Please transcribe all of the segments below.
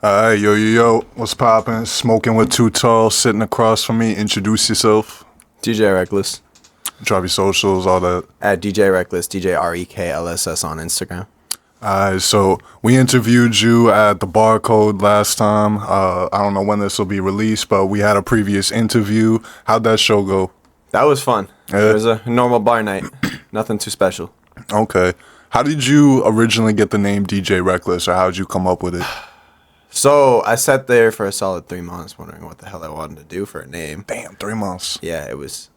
Yo, what's poppin'? Smoking with Too Tall, sitting across from me. Introduce yourself. DJ Reklss. Drop your socials, all that. At DJ Reklss, DJ Reklss on Instagram. So we interviewed you at the Barcode last time. I don't know when this will be released, but we had a previous interview. How'd that show go? That was fun. Yeah. It was a normal bar night. Nothing too special. Okay. How did you originally get the name DJ Reklss, or how'd you come up with it? So I sat there for a solid 3 months wondering what the hell I wanted to do for a name. Damn, 3 months. Yeah, it was.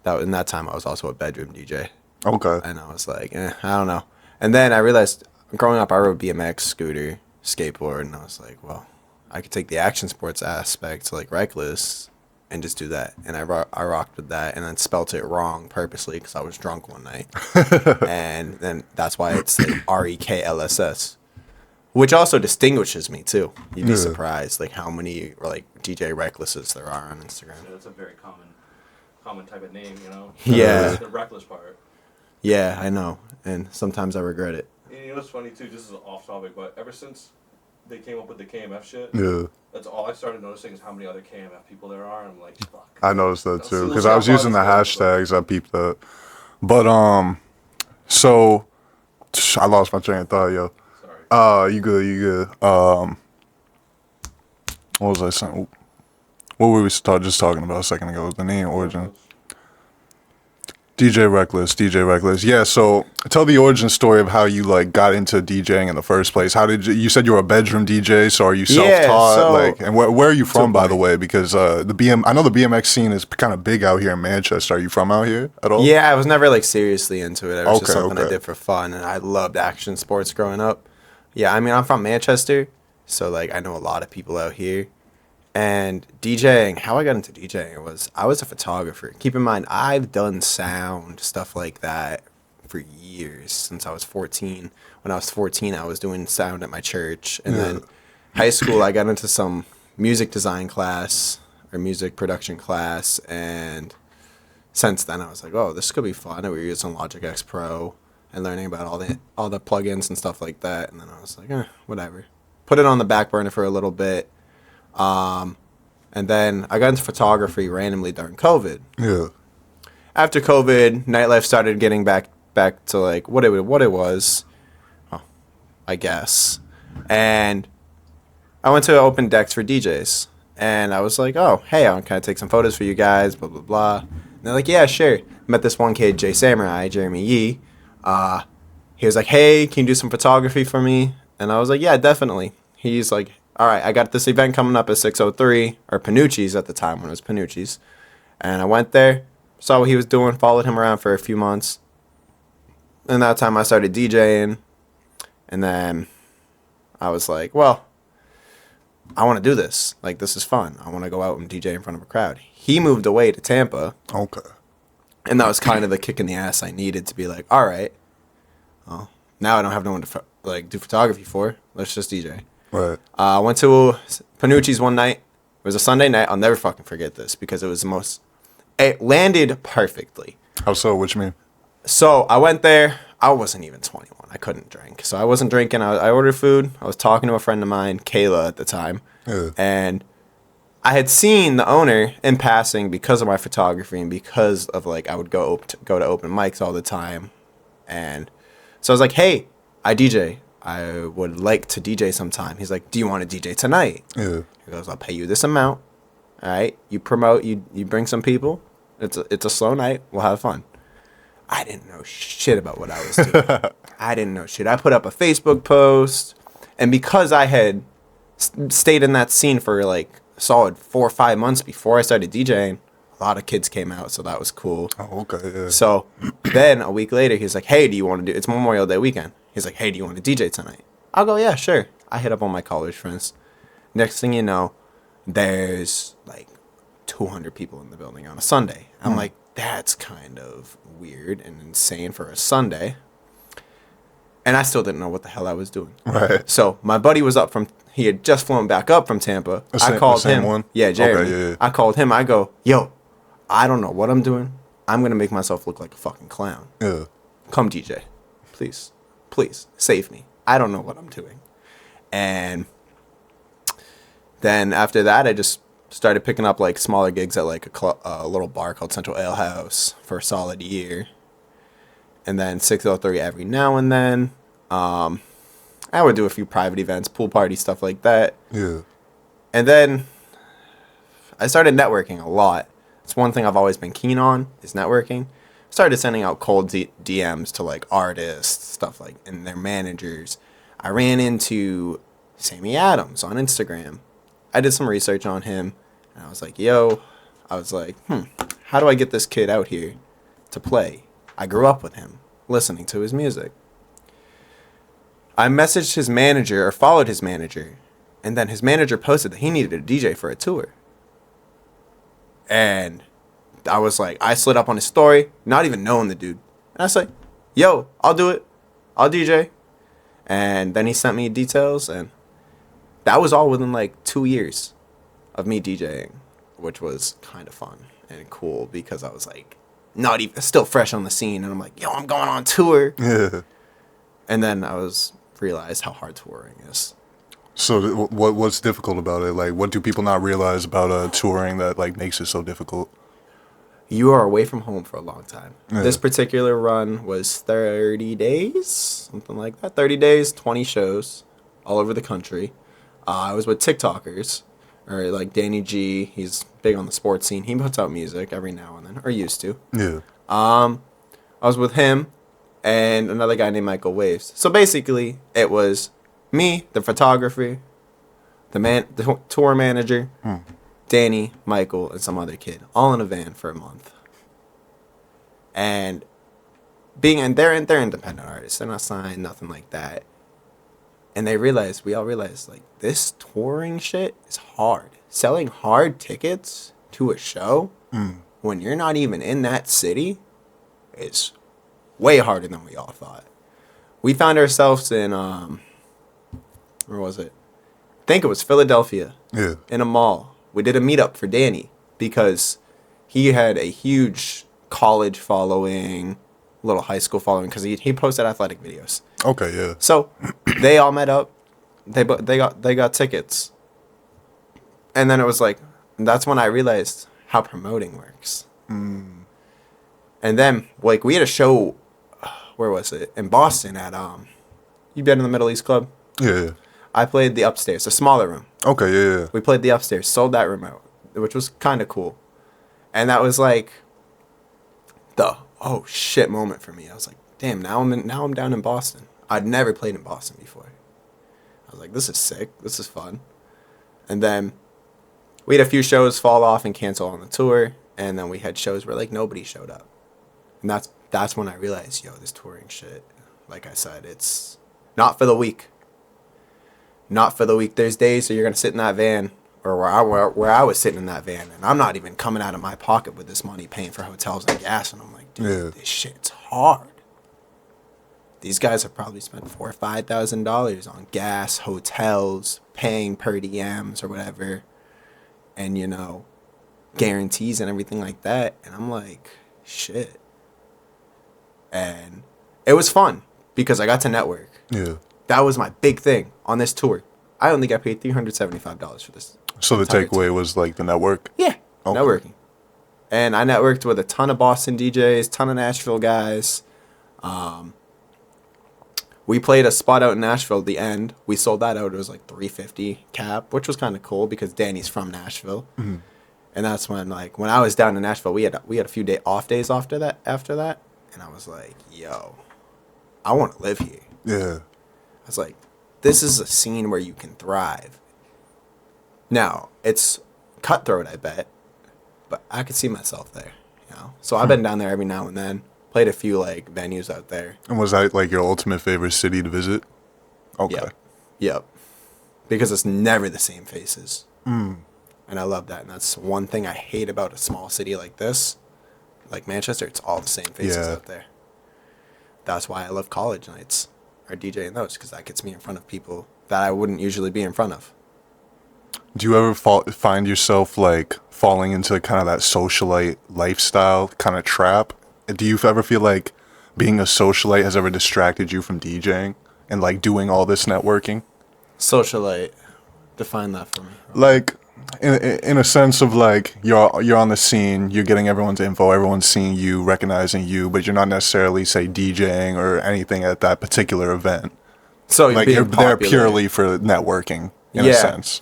In that time, I was also a bedroom DJ. Okay. And I was like, I don't know. And then I realized, growing up, I rode BMX, scooter, skateboard, and I was like, well, I could take the action sports aspect, like Reklss, and just do that. And I rocked with that, and then spelt it wrong purposely because I was drunk one night. And then that's why it's like Reklss, which also distinguishes me too. You'd be surprised like how many like DJ Reklsses there are on Instagram. Yeah, that's a very common type of name, you know? Yeah. The reckless part. Yeah, I know. And sometimes I regret it. And you know what's funny too, this is off topic, but ever since they came up with the KMF shit, that's all I started noticing is how many other KMF people there are. And I'm like, fuck. I noticed that too, because I was using the hashtags. I peeped that. But, so, I lost my train of thought, yo. Sorry. You good. What was I saying? What were we just talking about a second ago? The name, origin. DJ Reklss. Yeah, so tell the origin story of how you like got into DJing in the first place. How did you said you were a bedroom DJ, so are you self-taught? And where are you from, by the way? Because I know the BMX scene is kind of big out here in Manchester. Are you from out here at all? Yeah, I was never like seriously into it. It was just something I did for fun, and I loved action sports growing up. Yeah, I mean, I'm from Manchester, so like I know a lot of people out here. And DJing, how I got into DJing was I was a photographer. Keep in mind, I've done sound, stuff like that for years, since I was 14. When I was 14, I was doing sound at my church. And then high school, I got into some music design class or music production class. And since then, I was like, oh, this could be fun. And we were using Logic X Pro and learning about all the plugins and stuff like that. And then I was like, whatever. Put it on the back burner for a little bit. And then I got into photography randomly during COVID. Yeah. After COVID, nightlife started getting back to like what it was, I guess. And I went to open decks for DJs, and I was like, oh, hey, can I take some photos for you guys? Blah blah blah. And they're like, yeah, sure. Met this one kid, Jeremy Yee. He was like, hey, can you do some photography for me? And I was like, yeah, definitely. He's like, all right, I got this event coming up at 603, or Panucci's at the time when it was Panucci's. And I went there, saw what he was doing, followed him around for a few months. And that time I started DJing. And then I was like, well, I want to do this. Like, this is fun. I want to go out and DJ in front of a crowd. He moved away to Tampa. Okay. And that was kind of the kick in the ass I needed to be like, all right, well, now I don't have no one to do photography for. Let's just DJ. Right. I went to Panucci's one night. It was a Sunday night. I'll never fucking forget this because it was the most... It landed perfectly. How so? What you mean? So I went there. I wasn't even 21. I couldn't drink. So I wasn't drinking. I ordered food. I was talking to a friend of mine, Kayla, at the time. Yeah. And I had seen the owner in passing because of my photography and because of, like, I would go to open mics all the time. And so I was like, hey, I DJ. I would like to DJ sometime. He's like, do you want to DJ tonight? Yeah. He goes, I'll pay you this amount. All right. You promote, you bring some people. It's a slow night. We'll have fun. I didn't know shit about what I was doing. I didn't know shit. I put up a Facebook post. And because I had stayed in that scene for like a solid 4 or 5 months before I started DJing, a lot of kids came out. So that was cool. Oh, okay. Yeah. So then a week later, he's like, hey, do you want to do... It's Memorial Day weekend. He's like, hey, do you want to DJ tonight? I'll go, yeah, sure. I hit up all my college friends. Next thing you know, there's like 200 people in the building on a Sunday. I'm like, that's kind of weird and insane for a Sunday. And I still didn't know what the hell I was doing. Right. So my buddy was he had just flown back up from Tampa. I called him. One? Yeah, Jeremy. Okay, yeah. I called him. I go, yo, I don't know what I'm doing. I'm going to make myself look like a fucking clown. Yeah. Come DJ, please. Please, save me. I don't know what I'm doing. And Then after that, I just started picking up like smaller gigs at like a little bar called Central Ale House for a solid year. And then 603 every now and then. I would do a few private events, pool party, stuff like that. Yeah. And then I started networking a lot. It's one thing I've always been keen on is networking. Started sending out cold DMs to like artists, stuff like, and their managers. I ran into Sammy Adams on Instagram. I did some research on him, and I was like, how do I get this kid out here to play? I grew up with him, listening to his music. I messaged his manager or followed his manager, and then his manager posted that he needed a DJ for a tour. And I was like, I slid up on his story, not even knowing the dude. And I was like, yo, I'll do it. I'll DJ. And then he sent me details, and that was all within like 2 years of me DJing, which was kind of fun and cool because I was like, not even, still fresh on the scene. And I'm like, yo, I'm going on tour. Yeah. And then realized how hard touring is. So what's difficult about it? Like, what do people not realize about touring that like makes it so difficult? You are away from home for a long time. Yeah. This particular run was 30 days, something like that. 30 days, 20 shows all over the country. I was with TikTokers, or like Danny G. He's big on the sports scene. He puts out music every now and then, or used to. Yeah. I was with him and another guy named Michael Waves. So basically, it was me, the photographer, the tour manager, Danny, Michael, and some other kid, all in a van for a month. And they're independent artists. They're not signed, nothing like that. And we all realized, like, this touring shit is hard. Selling hard tickets to a show when you're not even in that city is way harder than we all thought. We found ourselves in, where was it? I think it was Philadelphia. Yeah. In a mall. We did a meetup for Danny because he had a huge college following, little high school following, because he posted athletic videos. Okay, yeah. So they all met up. They got tickets. And then it was like, that's when I realized how promoting works. And then, like, we had a show, where was it? In Boston at, you been in the Middle East Club? Yeah. I played the upstairs, a smaller room. Okay, yeah. We played the upstairs, sold that room out, which was kind of cool. And that was like the oh shit moment for me. I was like, damn, now I'm down in Boston. I'd never played in Boston before. I was like, this is sick. This is fun. And then we had a few shows fall off and cancel on the tour, and then we had shows where like nobody showed up. And that's when I realized, yo, this touring shit, like I said, it's not for the weak. Not for the weak. There's days where you're going to sit in that van, or where I was sitting in that van, and I'm not even coming out of my pocket with this money paying for hotels and gas, and I'm like, dude, This shit's hard. These guys have probably spent $4,000 or $5,000 on gas, hotels, paying per diems or whatever, and, you know, guarantees and everything like that, and I'm like, shit. And it was fun because I got to network. Yeah. That was my big thing on this tour. I only got paid $375 for this. So the takeaway was like the network? Yeah, okay. Networking. And I networked with a ton of Boston DJs, ton of Nashville guys. We played a spot out in Nashville at the end. We sold that out. It was like $350 cap, which was kind of cool because Danny's from Nashville. Mm-hmm. And that's when, like, when I was down in Nashville, we had a few off days after that. And I was like, yo, I want to live here. Yeah. I was like, this is a scene where you can thrive. Now, it's cutthroat, I bet, but I could see myself there, you know? So I've been down there every now and then, played a few, like, venues out there. And was that, like, your ultimate favorite city to visit? Okay. Yep. Because it's never the same faces. And I love that. And that's one thing I hate about a small city like this. Like Manchester, it's all the same faces out there. That's why I love college nights. Or DJing those, because that gets me in front of people that I wouldn't usually be in front of. Do you ever find yourself like falling into kind of that socialite lifestyle kind of trap? Do you ever feel like being a socialite has ever distracted you from DJing and like doing all this networking? Socialite. Define that for me. Like, in a sense of like you're on the scene, you're getting everyone's info, everyone's seeing you, recognizing you, but you're not necessarily say DJing or anything at that particular event. So like you're there purely for networking in a sense.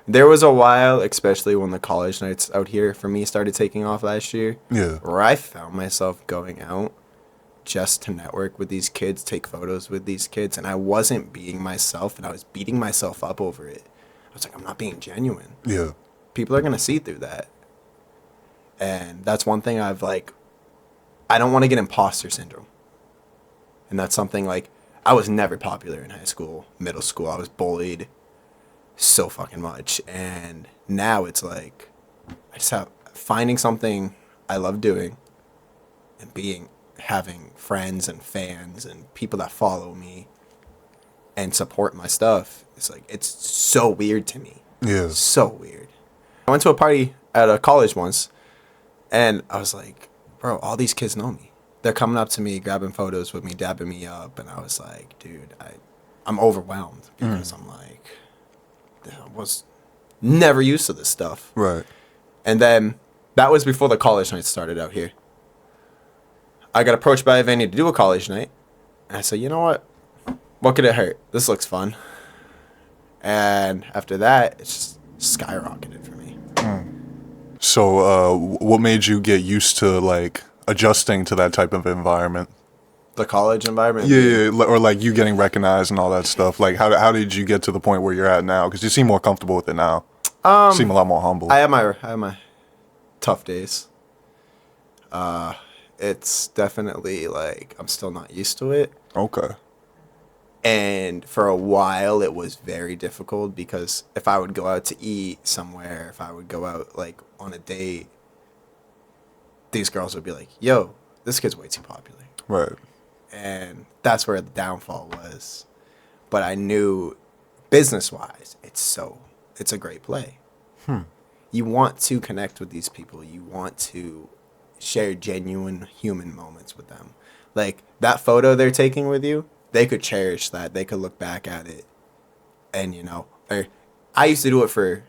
There was a while, especially when the college nights out here for me started taking off last year, where I found myself going out just to network with these kids, take photos with these kids, and I wasn't being myself, and I was beating myself up over it. I was like, I'm not being genuine. Yeah. People are going to see through that. And that's one thing I've like, I don't want to get imposter syndrome. And that's something like, I was never popular in high school, middle school. I was bullied so fucking much. And now it's like, I just have finding something I love doing and having friends and fans and people that follow me and support my stuff. It's like, it's so weird to me. Yeah. So weird. I went to a party at a college once and I was like, bro, all these kids know me. They're coming up to me, grabbing photos with me, dabbing me up. And I was like, dude, I'm overwhelmed because I'm like, I was never used to this stuff. Right. And then that was before the college night started out here. I got approached by a venue to do a college night. And I said, you know what could it hurt? This looks fun. And after that, it's just skyrocketed for me. So what made you get used to like adjusting to that type of environment? The college environment? Yeah, or like you getting recognized and all that stuff. Like how did you get to the point where you're at now? Because you seem more comfortable with it now. You seem a lot more humble. I have my tough days. It's definitely like I'm still not used to it. Okay. And for a while, it was very difficult because if I would go out to eat somewhere, if I would go out like on a date, these girls would be like, yo, this kid's way too popular. Right. And that's where the downfall was. But I knew business-wise, it's a great play. You want to connect with these people. You want to share genuine human moments with them. Like that photo they're taking with you, they could cherish that. They could look back at it. And, you know, I used to do it for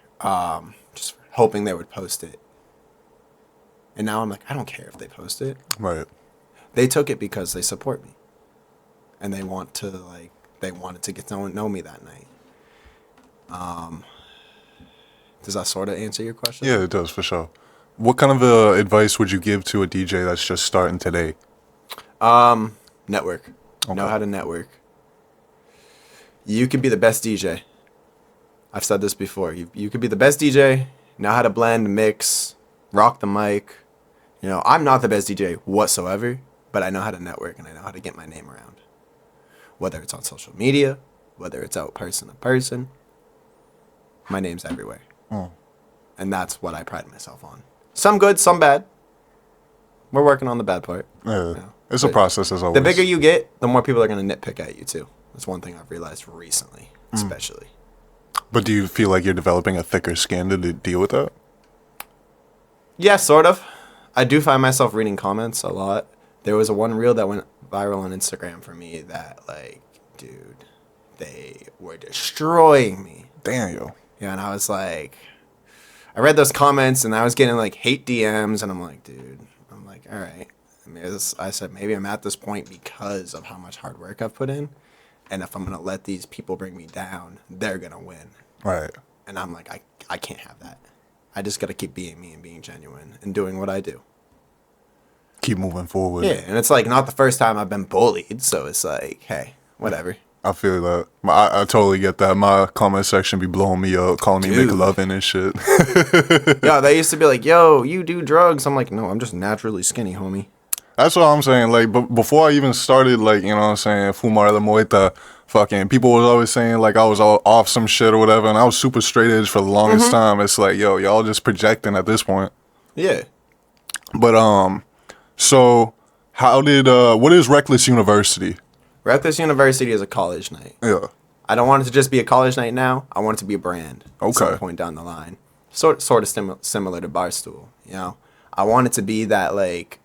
just hoping they would post it. And now I'm like, I don't care if they post it. Right. They took it because they support me. And they wanted to get to know me that night. Does that sort of answer your question? Yeah, it does, for sure. What kind of advice would you give to a DJ that's just starting today? Network. Okay. Know how to network. You could be the best DJ. I've said this before. You could be the best DJ, know how to blend, mix, rock the mic. You know, I'm not the best DJ whatsoever, but I know how to network and I know how to get my name around. Whether it's on social media, whether it's out person to person, my name's everywhere. And that's what I pride myself on. Some good, some bad. We're working on the bad part. Yeah. You know? It's a process as always. The bigger you get, the more people are going to nitpick at you too. That's one thing I've realized recently, especially. But do you feel like you're developing a thicker skin to deal with that? Yeah, sort of. I do find myself reading comments a lot. There was one reel that went viral on Instagram for me that, like, dude, they were destroying me. Damn, yo. Yeah, and I was like, I read those comments and I was getting like hate DMs and I'm like, dude, I'm like, all right. I said, maybe I'm at this point because of how much hard work I've put in. And if I'm going to let these people bring me down, they're going to win. Right. And I'm like, I can't have that. I just got to keep being me and being genuine and doing what I do. Keep moving forward. Yeah, and it's like not the first time I've been bullied. So it's like, hey, whatever. I feel that. I totally get that. My comment section be blowing me up, calling me McLovin and shit. Yeah, they used to be like, yo, you do drugs. I'm like, no, I'm just naturally skinny, homie. That's what I'm saying. Like, but before I even started, like, you know what I'm saying, Fumar La Moita, fucking, people was always saying, like, I was all off some shit or whatever, and I was super straight edge for the longest time. It's like, yo, y'all just projecting at this point. Yeah. But, so, what is Reklss University? Reklss University is a college night. Yeah. I don't want it to just be a college night now. I want it to be a brand at some point down the line. Sort of similar to Barstool, you know? I want it to be that, like,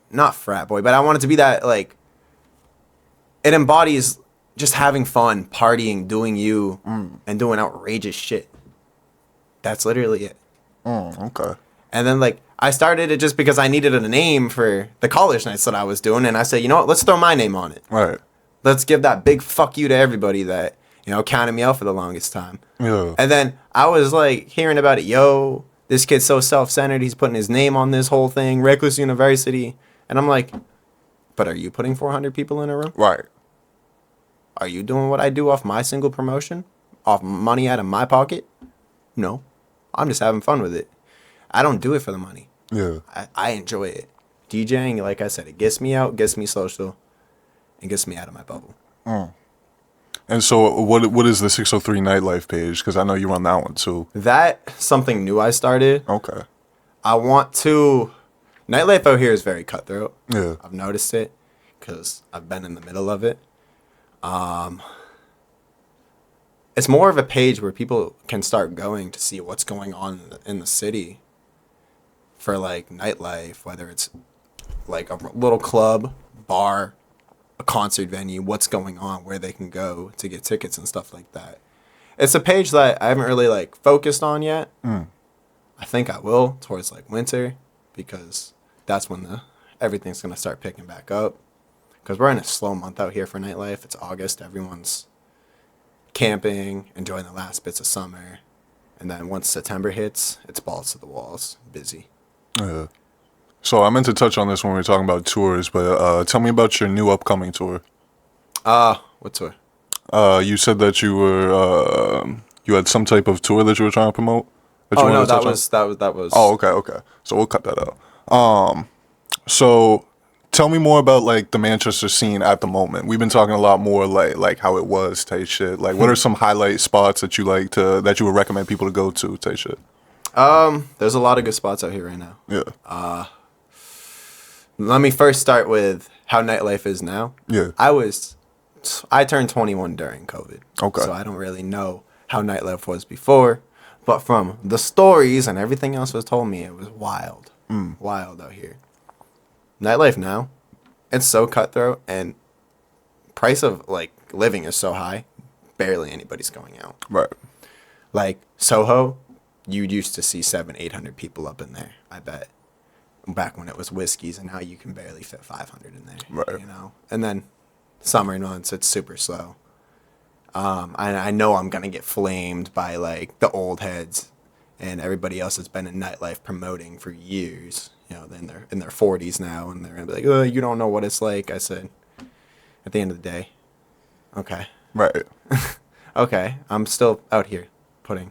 not frat boy, but I want it to be that, like, it embodies just having fun, partying, doing you, and doing outrageous shit. That's literally it. Okay. And then, like, I started it just because I needed a name for the college nights that I was doing. And I said, you know what? Let's throw my name on it. Right. Let's give that big fuck you to everybody that, you know, counted me out for the longest time. Yeah. And then I was, like, hearing about it. Yo, this kid's so self-centered. He's putting his name on this whole thing. Reklss University. And I'm like, but are you putting 400 people in a room? Right. Are you doing what I do off my single promotion? Off money out of my pocket? No. I'm just having fun with it. I don't do it for the money. Yeah. I enjoy it. DJing, like I said, it gets me out, gets me social, and gets me out of my bubble. And so what is the 603 Nightlife page? Because I know you run that one too. That's something new I started. Okay. I want to... Nightlife out here is very cutthroat. Yeah. I've noticed it because I've been in the middle of it. It's more of a page where people can start going to see what's going on in the city for, like, nightlife, whether it's, like, a little club, bar, a concert venue, what's going on, where they can go to get tickets and stuff like that. It's a page that I haven't really, like, focused on yet. I think I will towards, like, winter because that's when everything's going to start picking back up. Because we're in a slow month out here for nightlife. It's August. Everyone's camping, enjoying the last bits of summer. And then once September hits, it's balls to the walls, busy. Yeah. So I meant to touch on this when we were talking about tours, but tell me about your new upcoming tour. What tour? You said that you were you had some type of tour that you were trying to promote. Oh no, that was. Oh, okay. So we'll cut that out. So tell me more about, like, the Manchester scene at the moment. We've been talking a lot more like how it was type shit. Like, what are some highlight spots that you that you would recommend people to go to type shit? There's a lot of good spots out here right now. Yeah. Let me first start with how nightlife is now. Yeah. I turned 21 during COVID. Okay. So I don't really know how nightlife was before, but from the stories and everything else was told me, it was wild. Wild out here. Nightlife now, it's so cutthroat and price of, like, living is so high, barely anybody's going out. Right. Like Soho, you used to see 700-800 people up in there, I bet, back when it was whiskeys, and now you can barely fit 500 in there. Right. You know? And then summer months, it's super slow. I know I'm gonna get flamed by, like, the old heads and everybody else that's been in nightlife promoting for years. You know, they're in their 40s now, and they're gonna be like, "Oh, you don't know what it's like." I said, at the end of the day, okay. Right. Okay, I'm still out here putting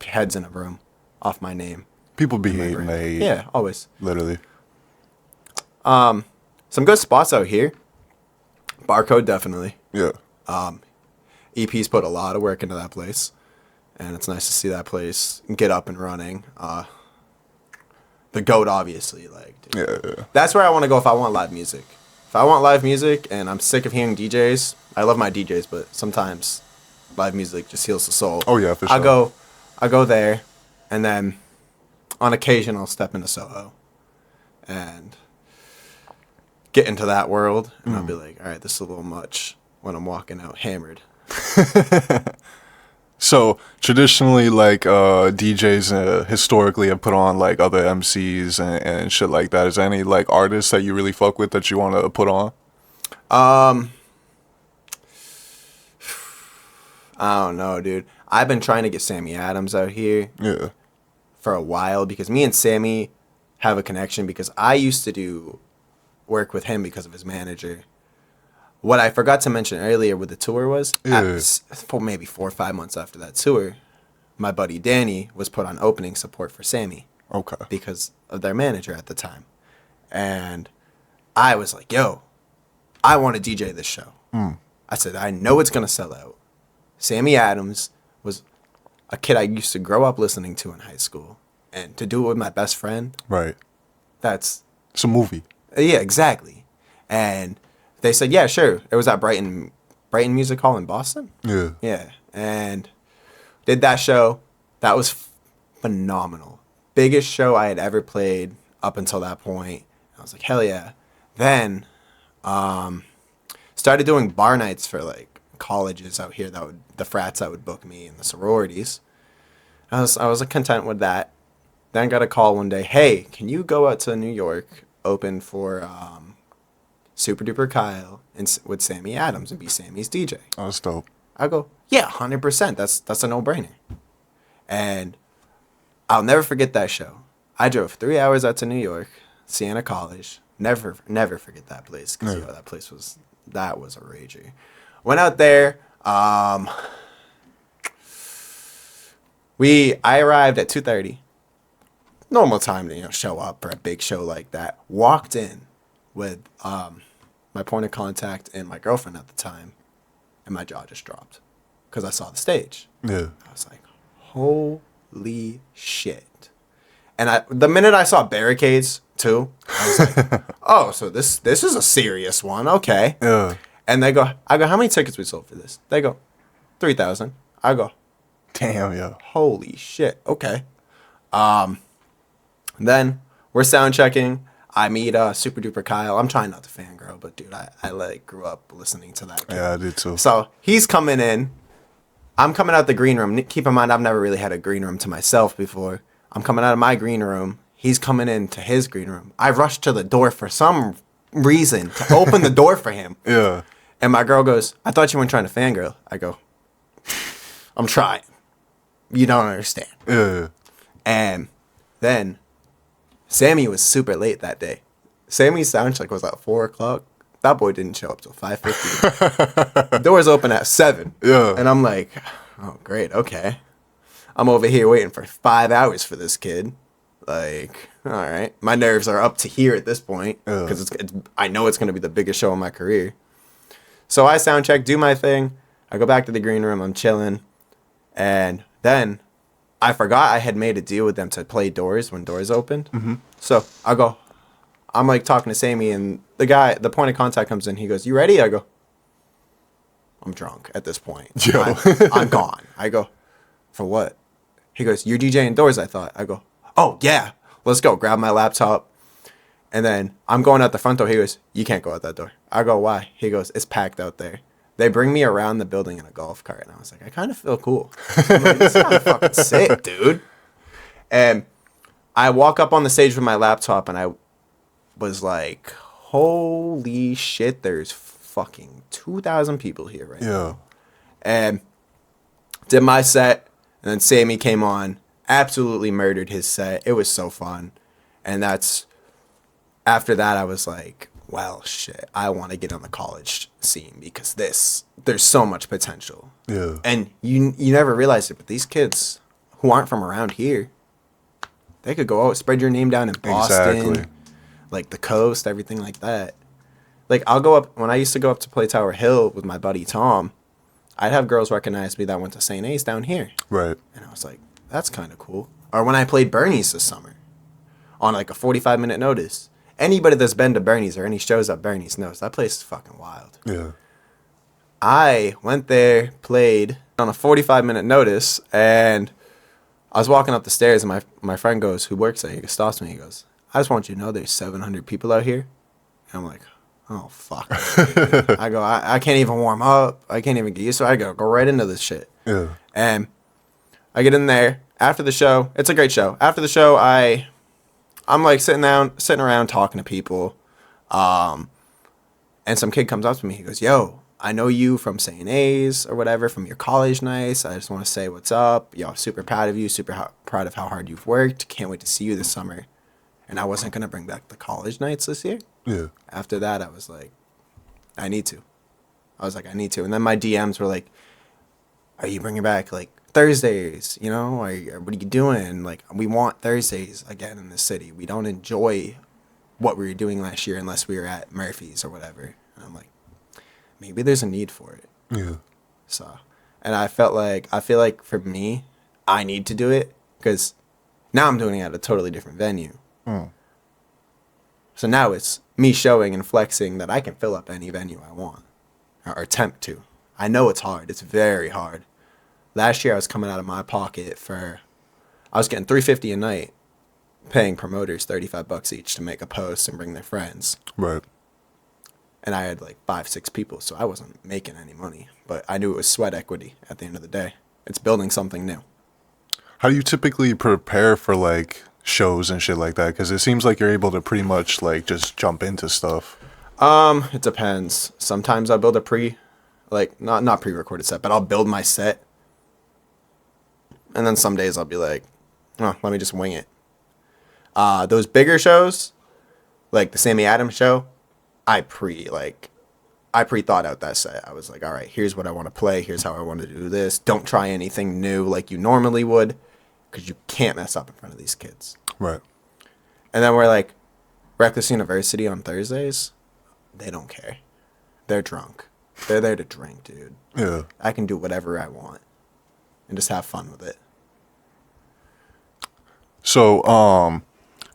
heads in a room off my name. People be hating. They hate. Yeah, always. Literally. Some good spots out here. Barcode, definitely. Yeah. EP's put a lot of work into that place, and it's nice to see that place get up and running. The GOAT, obviously, like, dude. Yeah. That's where I want to go if I want live music. If I want live music and I'm sick of hearing DJs, I love my DJs, but sometimes live music just heals the soul. Oh yeah, for sure. I go there, and then on occasion I'll step into Soho and get into that world, and I'll be like, all right, this is a little much when I'm walking out hammered. So traditionally, like, DJs historically have put on, like, other MCs and shit like that. Is there any, like, artists that you really fuck with that you want to put on? I don't know, dude. I've been trying to get Sammy Adams out here for a while because me and Sammy have a connection because I used to do work with him because of his manager. What I forgot to mention earlier with the tour was, for maybe 4 or 5 months after that tour, my buddy Danny was put on opening support for Sammy. Okay. Because of their manager at the time. And I was like, yo, I want to DJ this show. I said, I know it's going to sell out. Sammy Adams was a kid I used to grow up listening to in high school. And to do it with my best friend. Right. It's a movie. Yeah, exactly. And they said, yeah, sure. It was at Brighton Music Hall in Boston. Yeah. Yeah. And did that show. That was phenomenal. Biggest show I had ever played up until that point. I was like, hell yeah. Then started doing bar nights for, like, colleges out here the frats that would book me and the sororities. I was content with that. Then got a call one day. Hey, can you go out to New York, open for Super Duper Kyle and with Sammy Adams and be Sammy's DJ? Oh, that's dope. I go, yeah, 100%. That's a no-brainer. And I'll never forget that show. I drove 3 hours out to New York, Siena College. Never forget that place because that place was a rager. Went out there. I arrived at 2:30. Normal time to show up for a big show like that. Walked in with my point of contact and my girlfriend at the time, and my jaw just dropped because I saw the stage. Yeah, I was like, holy shit! And the minute I saw barricades too, I was like, oh, so this is a serious one, okay? Yeah. And I go, how many tickets we sold for this? They go, 3,000. I go, damn, yeah. Holy shit. Okay. Then we're sound checking. I meet Super Duper Kyle. I'm trying not to fangirl, but dude, I like grew up listening to that kid. Yeah, I did too. So he's coming in. I'm coming out the green room. Keep in mind, I've never really had a green room to myself before. I'm coming out of my green room. He's coming into his green room. I rushed to the door for some reason to open the door for him. Yeah. And my girl goes, I thought you weren't trying to fangirl. I go, I'm trying. You don't understand. Yeah. And then Sammy was super late that day. Sammy's soundcheck was at 4 o'clock. That boy didn't show up till 5:50. Doors open at 7. Yeah. And I'm like, oh, great, okay. I'm over here waiting for 5 hours for this kid. Like, all right. My nerves are up to here at this point because I know it's going to be the biggest show of my career. So I sound check, do my thing. I go back to the green room. I'm chilling. And then I forgot I had made a deal with them to play Doors when Doors opened. Mm-hmm. So I'm like talking to Sammy, and the point of contact comes in. He goes, you ready? I go, I'm drunk at this point. Yo. I'm gone. I go, for what? He goes, you're DJing Doors, I thought. I go, oh, yeah, let's go. Grab my laptop. And then I'm going out the front door. He goes, you can't go out that door. I go, why? He goes, it's packed out there. They bring me around the building in a golf cart. And I was like, I kind of feel cool. I'm like, this is kind of fucking sick, dude. And I walk up on the stage with my laptop, and I was like, holy shit, there's fucking 2,000 people here right now. And did my set, and then Sammy came on, absolutely murdered his set. It was so fun. And after that, I was like, well, shit, I want to get on the college scene because there's so much potential. Yeah. And you never realize it, but these kids who aren't from around here, they could go out, spread your name down in Boston, like the coast, everything like that. Like, I'll go up, when I used to go up to play Tower Hill with my buddy Tom, I'd have girls recognize me that went to St. A's down here. Right. And I was like, that's kind of cool. Or when I played Bernie's this summer on like a 45-minute notice. Anybody that's been to Bernie's or any shows at Bernie's knows that place is fucking wild. Yeah. I went there, played on a 45-minute notice, and I was walking up the stairs, and my friend goes, who works there, he stops me, he goes, I just want you to know there's 700 people out here. And I'm like, oh, fuck. I go, I can't even warm up. I can't even get used to it. I go right into this shit. Yeah. And I get in there. After the show, it's a great show. After the show, I'm like sitting around talking to people. And some kid comes up to me. He goes, yo, I know you from St. A's or whatever, from your college nights. I just want to say what's up. Yo, super proud of you. Proud of how hard you've worked. Can't wait to see you this summer. And I wasn't going to bring back the college nights this year. Yeah. After that, I was like, I need to. And then my DMs were like, are you bringing back, like, Thursdays? You know, what are you doing? Like, we want Thursdays again in the city. We don't enjoy what we were doing last year unless we were at Murphy's or whatever. And I'm like, maybe there's a need for it. Yeah. So, and I feel like for me, I need to do it because now I'm doing it at a totally different venue. Mm. So now it's me showing and flexing that I can fill up any venue I want or attempt to. I know it's hard. It's very hard. Last year I was coming out of my pocket I was getting $350 a night, paying promoters $35 each to make a post and bring their friends. Right. And I had like 5, 6 people, so I wasn't making any money. But I knew it was sweat equity at the end of the day. It's building something new. How do you typically prepare for like shows and shit like that? Because it seems like you're able to pretty much like just jump into stuff. It depends. Sometimes I'll build a not pre-recorded set, but I'll build my set. And then some days I'll be like, oh, let me just wing it. Those bigger shows, like the Sammy Adams show, I pre-thought out that set. I was like, all right, here's what I want to play. Here's how I want to do this. Don't try anything new like you normally would, because you can't mess up in front of these kids. Right. And then we're like, Reklss University on Thursdays, they don't care. They're drunk. They're there to drink, dude. Yeah. I can do whatever I want and just have fun with it. So,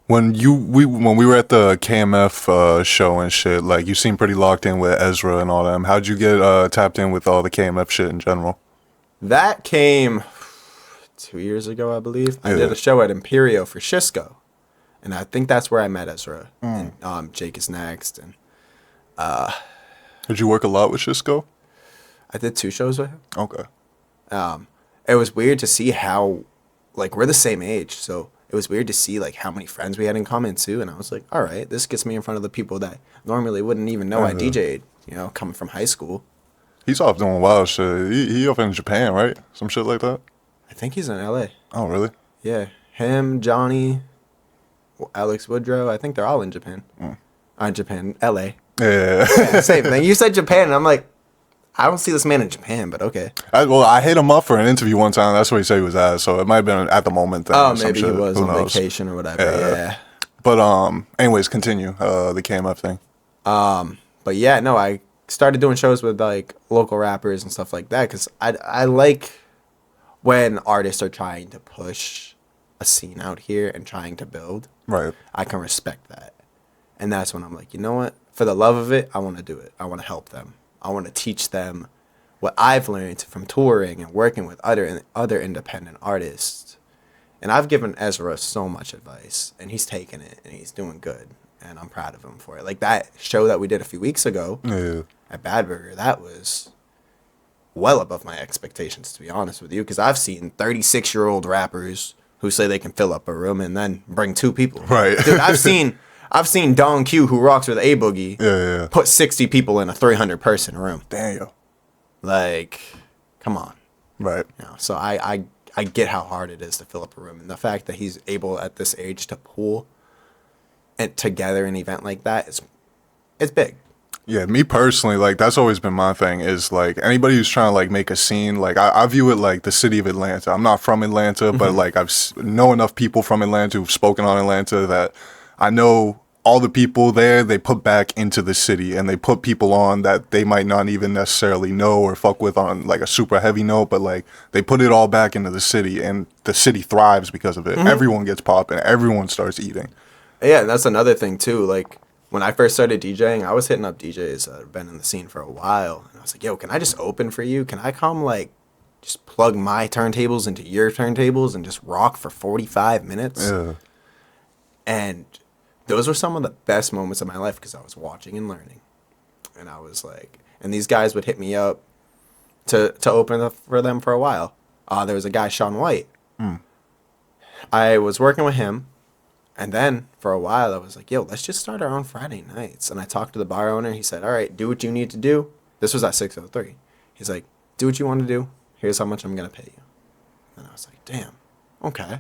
when we were at the KMF show and shit, like you seemed pretty locked in with Ezra and all them. How'd you get tapped in with all the KMF shit in general? That came 2 years ago, I believe. I did a show at Imperio for Shisco, and I think that's where I met Ezra. And Jake is next, and did you work a lot with Shisco? I did 2 shows with him. Okay. It was weird to see how, like, we're the same age, so it was weird to see like how many friends we had in common too. And I was like, all right, this gets me in front of the people that normally wouldn't even know I DJ'd, you know, coming from high school. He's off doing wild shit. He up in Japan, right? Some shit like that. I think he's in LA. Oh, really? Yeah. Him, Johnny, Alex Woodrow, I think they're all in Japan. Japan, LA. Yeah. Yeah, same thing. You said Japan, and I'm like, I don't see this man in Japan, but okay. I hit him up for an interview one time. That's where he said he was at. So it might have been at the moment. Thing oh, maybe he was on vacation or whatever. Yeah. But anyways, continue the KMF thing. But yeah, no, I started doing shows with like local rappers and stuff like that because I like when artists are trying to push a scene out here and trying to build. Right. I can respect that, and that's when I'm like, you know what? For the love of it, I want to do it. I want to help them. I want to teach them what I've learned from touring and working with other independent artists. And I've given Ezra so much advice, and he's taken it, and he's doing good, and I'm proud of him for it. Like that show that we did a few weeks ago at Bad Burger, that was well above my expectations, to be honest with you, because I've seen 36-year-old rappers who say they can fill up a room and then bring 2 people. Right. Dude, I've seen Don Q, who rocks with A Boogie, put 60 people in a 300-person room. Damn. Like, come on. Right. You know, so I get how hard it is to fill up a room. And the fact that he's able at this age to pull it together an event like that, it's big. Yeah, me personally, like, that's always been my thing is, like, anybody who's trying to, like, make a scene, like, I view it like the city of Atlanta. I'm not from Atlanta, but, like, know enough people from Atlanta who've spoken on Atlanta that I know all the people there, they put back into the city, and they put people on that they might not even necessarily know or fuck with on, like, a super heavy note, but, like, they put it all back into the city, and the city thrives because of it. Everyone gets popping. Everyone starts eating. Yeah, and that's another thing, too. Like, when I first started DJing, I was hitting up DJs that have been in the scene for a while. And I was like, yo, can I just open for you? Can I come, like, just plug my turntables into your turntables and just rock for 45 minutes? Yeah. And those were some of the best moments of my life because I was watching and learning. And I was like, and these guys would hit me up to open up for them for a while. There was a guy, Sean White. I was working with him. And then for a while, I was like, yo, let's just start our own Friday nights. And I talked to the bar owner. He said, all right, do what you need to do. This was at 603. He's like, do what you want to do. Here's how much I'm going to pay you. And I was like, damn, okay.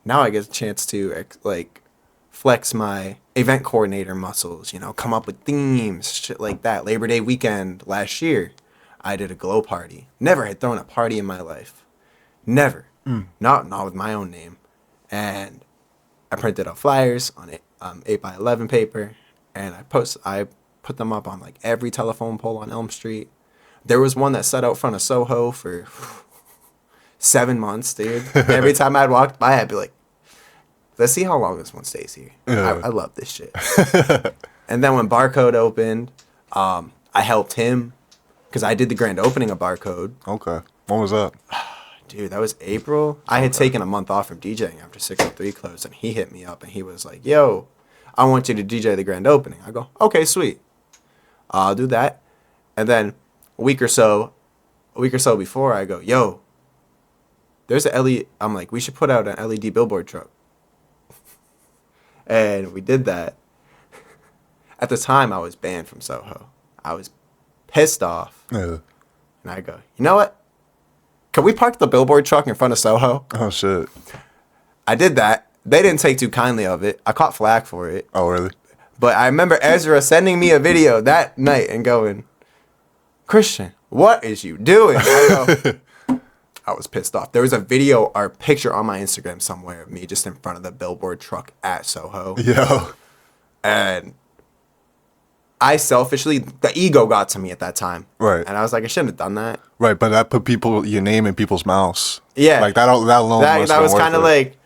Now I get a chance to, like, flex my event coordinator muscles, you know, come up with themes, shit like that. Labor Day weekend last year, I did a glow party. Never had thrown a party in my life. Never. Not with my own name. And I printed out flyers on 8x11 paper, and I put them up on like every telephone pole on Elm Street. There was one that sat out front of Soho for 7 months, dude. Every time I'd walk by, I'd be like, let's see how long this one stays here. I love this shit. And then when Barcode opened, I helped him because I did the grand opening of Barcode. Okay. When was that? Dude, that was April. I had taken a month off from DJing after 603 closed, and he hit me up, and he was like, yo, I want you to DJ the grand opening. I go, okay, sweet. I'll do that. And then a week or so before, I go, yo, there's a LED. I'm like, we should put out an LED billboard truck. And we did that. At the time, I was banned from Soho. I was pissed off. Yeah. And I go, you know what? Can we park the billboard truck in front of Soho? Oh, shit. I did that. They didn't take too kindly of it. I caught flack for it. Oh, really? But I remember Ezra sending me a video that night and going, Christian, what is you doing? I was pissed off. There was a video or picture on my Instagram somewhere of me just in front of the billboard truck at Soho. Yo. And I selfishly, the ego got to me at that time. Right. And I was like, I shouldn't have done that. Right, but that put your name in people's mouths. Yeah. Like, that alone That was kind of like,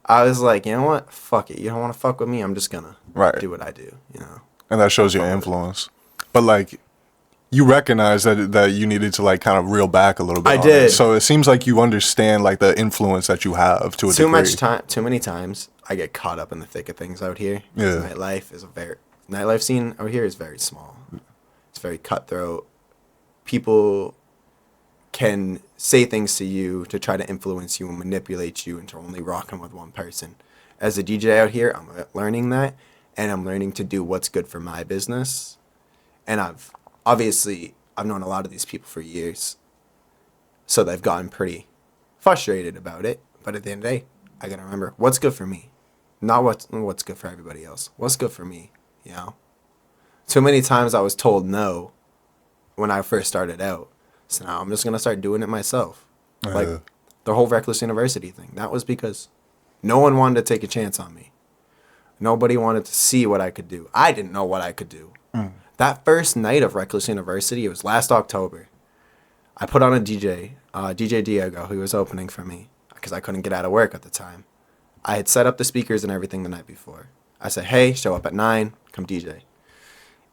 I was like, you know what? Fuck it. You don't want to fuck with me? I'm just going to do what I do, you know? And that shows your influence. But, like, you recognize that you needed to, like, kind of reel back a little bit. I did. It. So it seems like you understand, like, the influence that you have to a degree. Too many times I get caught up in the thick of things out here. Yeah. Nightlife scene out here is very small. It's very cutthroat. People can say things to you to try to influence you and manipulate you into only rocking with one person. As a DJ out here, I'm learning that, and I'm learning to do what's good for my business. And I've known a lot of these people for years, so they've gotten pretty frustrated about it. But at the end of the day, I gotta remember what's good for me, not what's good for everybody else. What's good for me, you know? Too many times I was told no when I first started out. So now I'm just going to start doing it myself. Like the whole Reklss University thing. That was because no one wanted to take a chance on me. Nobody wanted to see what I could do. I didn't know what I could do. That first night of Reklss University, it was last October. I put on a DJ, DJ Diego, who was opening for me because I couldn't get out of work at the time. I had set up the speakers and everything the night before. I said, hey, show up at 9, come DJ.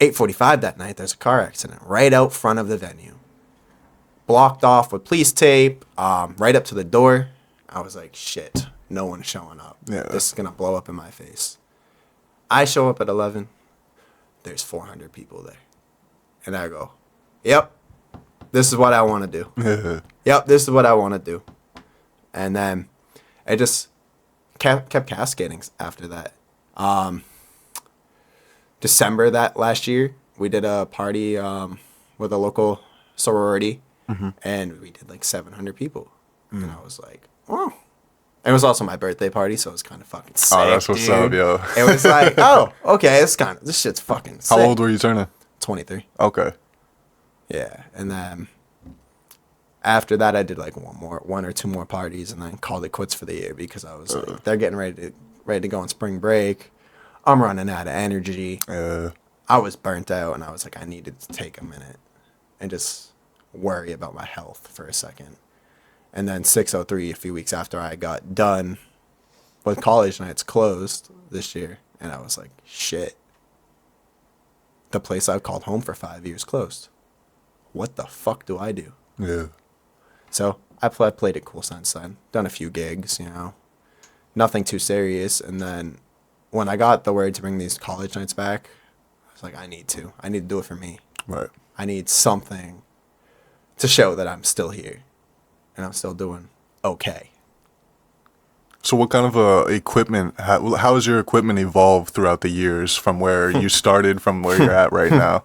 8:45 that night, there's a car accident right out front of the venue. Blocked off with police tape, right up to the door. I was like, shit, no one's showing up. Yeah. This is going to blow up in my face. I show up at 11. There's 400 people there. And I go, yep, this is what I want to do. Yep, this is what I want to do. And then I just kept cascading after that. December that last year, we did a party with a local sorority, and we did like 700 people. And I was like, oh. And it was also my birthday party, so it was kind of fucking sick. Oh, that's what's up, yo. It was like, oh, okay, this shit's fucking sick. How old were you turning? 23. Okay. Yeah, and then after that, I did like one or two more parties, and then called it quits for the year because I was like, they're getting ready to go on spring break. I'm running out of energy. I was burnt out, and I was like, I needed to take a minute and just worry about my health for a second. And then 603, a few weeks after I got done with college nights closed this year, and I was like, shit. The place I've called home for 5 years closed. What the fuck do I do? Yeah. So I played it cool since then. Done a few gigs, you know. Nothing too serious. And then when I got the word to bring these college nights back, I was like, I need to do it for me. Right. I need something to show that I'm still here and I'm still doing okay. So what kind of equipment, how has your equipment evolved throughout the years from where you started from where you're at right now?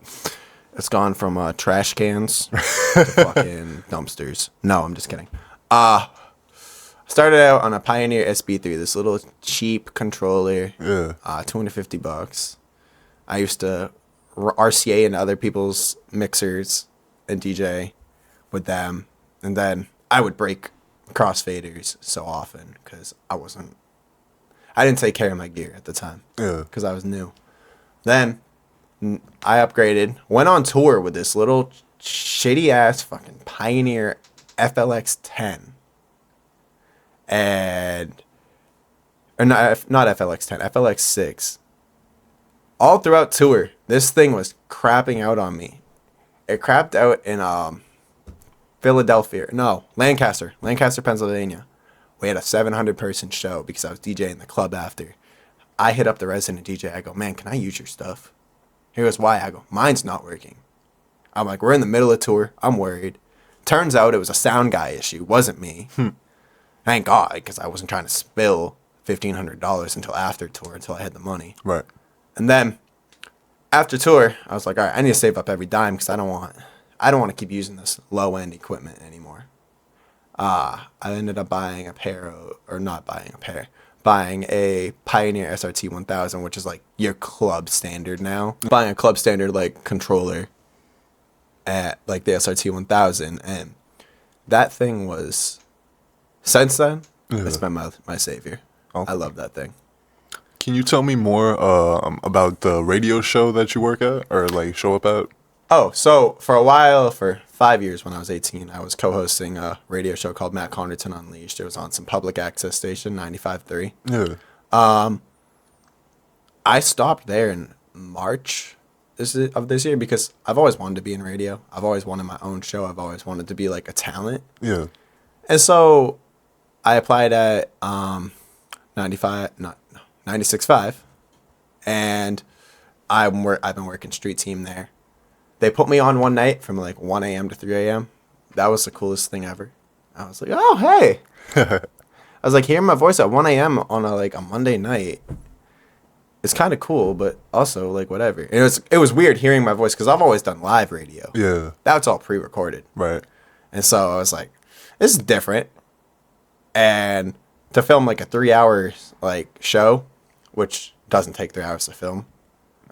It's gone from trash cans to fucking dumpsters. No, I'm just kidding. Started out on a Pioneer SB3, this little cheap controller. Yeah. $250. I used to RCA into other people's mixers and DJ with them. And then I would break crossfaders so often because I didn't take care of my gear at the time. Yeah. Because I was new. Then I upgraded, went on tour with this little shitty ass fucking Pioneer FLX 10. Or not FLX 10, FLX 6. All throughout tour, this thing was crapping out on me. It crapped out in Lancaster, Pennsylvania. We had a 700-person show because I was DJing the club after. I hit up the resident DJ. I go, man, can I use your stuff? He goes, why? I go, mine's not working. I'm like, we're in the middle of tour. I'm worried. Turns out it was a sound guy issue. Wasn't me. Thank God, because I wasn't trying to spill $1,500 until after tour, until I had the money. Right. And then after tour, I was like, all right, I need to save up every dime because I don't want to keep using this low end equipment anymore. I ended up buying a Pioneer SRT 1000, which is like your club standard now. Buying a club standard like controller at like the SRT 1000, and that thing was, since then, it's been my savior. Okay. I love that thing. Can you tell me more about the radio show that you work at or like show up at? Oh, so for a while, for 5 years when I was 18, I was co-hosting a radio show called Matt Connerton Unleashed. It was on some public access station, 95.3. Yeah. I stopped there in March of this year because I've always wanted to be in radio. I've always wanted my own show. I've always wanted to be like a talent. Yeah. And so I applied at 96.5, and I've been working street team there. They put me on one night from like 1 a.m. to 3 a.m. That was the coolest thing ever. I was like, oh, hey. I was like, hearing my voice at 1 a.m. on a Monday night, it's kind of cool, but also like whatever. And it was weird hearing my voice because I've always done live radio. Yeah. That's all pre-recorded. Right. And so I was like, this is different. And to film like a 3-hour like show, which doesn't take 3 hours to film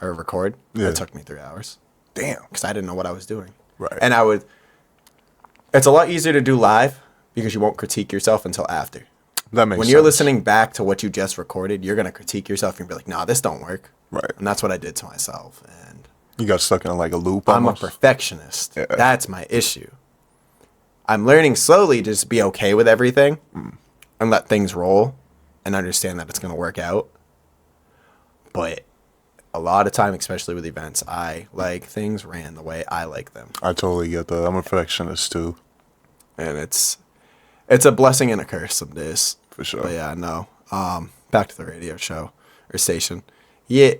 or record, it took me 3 hours. Damn, because I didn't know what I was doing. Right. And it's a lot easier to do live because you won't critique yourself until after. That makes sense. When you're listening back to what you just recorded, you're going to critique yourself and be like, nah, this don't work. Right. And that's what I did to myself. And you got stuck in like a loop I'm almost. a perfectionist. Yeah. That's my issue. I'm learning slowly to just be okay with everything and let things roll and understand that it's going to work out. But a lot of time, especially with events, I like things ran the way I like them. I totally get that. I'm a perfectionist too. And it's a blessing and a curse some days. For sure. But yeah, no. Back to the radio show or station. Yeah,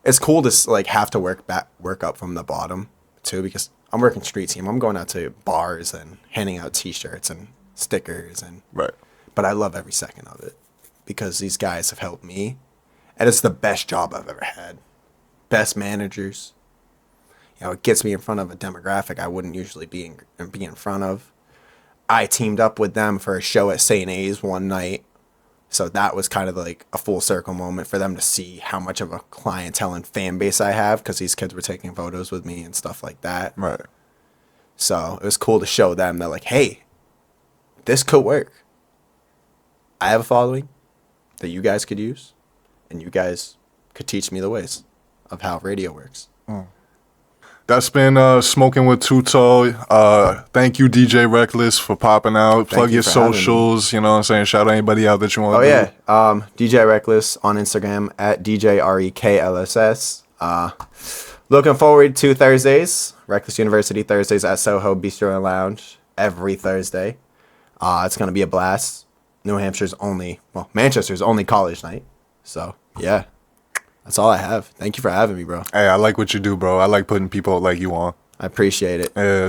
it's cool to like have to work up from the bottom too, because I'm working street team. I'm going out to bars and handing out T-shirts and stickers Right. But I love every second of it because these guys have helped me, and it's the best job I've ever had. Best managers. You know, it gets me in front of a demographic I wouldn't usually be in front of. I teamed up with them for a show at St. A's one night. So that was kind of like a full circle moment for them to see how much of a clientele and fan base I have, because these kids were taking photos with me and stuff like that. Right. So it was cool to show them that, like, hey, this could work. I have a following that you guys could use, and you guys could teach me the ways of how radio works. That's been Smoking with Tuto. Thank you, DJ Reklss, for popping out. Plug your socials, you know what I'm saying? Shout out anybody out that you want to do. Yeah. DJ Reklss on Instagram at DJREKLSS. Looking forward to Thursdays. Reklss University Thursdays at Soho Bistro and Lounge every Thursday. It's going to be a blast. Manchester's only college night. So, yeah. That's all I have. Thank you for having me, bro. Hey, I like what you do, bro. I like putting people like you on. I appreciate it. Yeah.